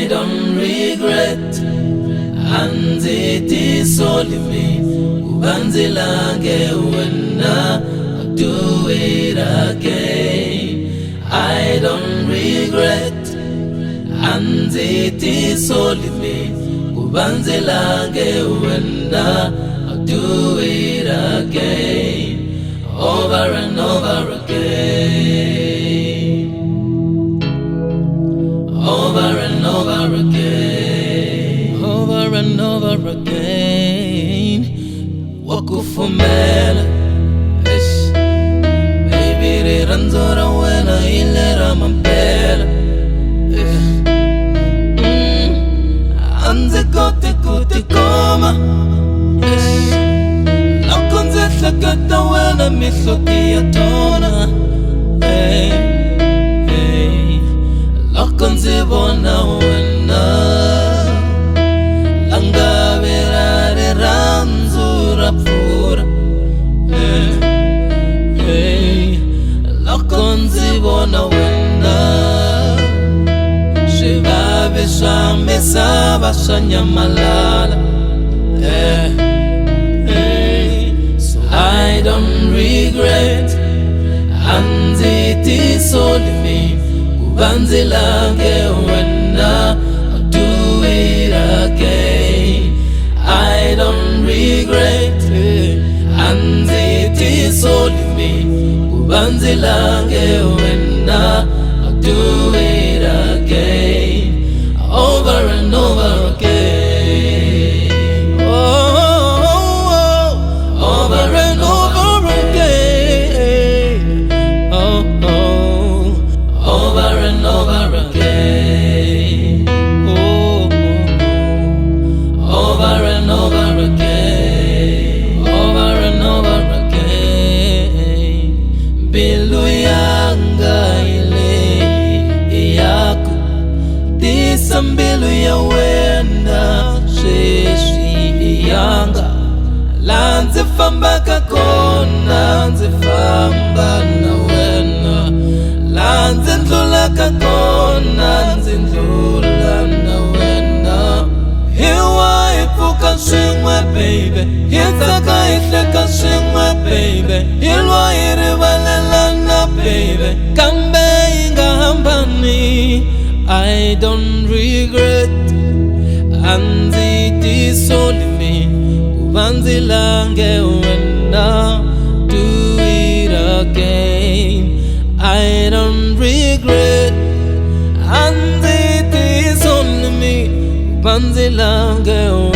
I don't regret. Anzithi solimi kubanzila ngewena. I'll do it again. I don't regret. Anzithi solimi kubanzila ngewena. I'll do it again. Over and over again. Over and over again. Over and over again. Wakufumela ish. Baby riranzora wena ilera mampela Anze kote kote koma ish. Lakonze tlakata wena mihloti ya tona hey, hey. Lakonze bona wena Langavirare ranzura pura hey, hey. Lakonze bona wena Shivabe shamesava shanyamalala hey. I don't regret. Anzithi solimi kubanzila ngewena. I'll do it again. I don't regret. Anzithi solimi kubanzila ngewena. I'll do it again. Over and over again. Sambilu ya wenda sheshi yanga Lanze famba kakona Nze famba na wena Lanze ndlula kakona Nze ndlula na wena Hiwa ipuka shingwe baby Hitaka itleka shingwe baby Hilwa irivalelana baby Kambe inga hambani I don't regret. Anzithi solimi kubanzila ngewena. Do it again. I don't regret. Anzithi solimi kubanzila ngewena.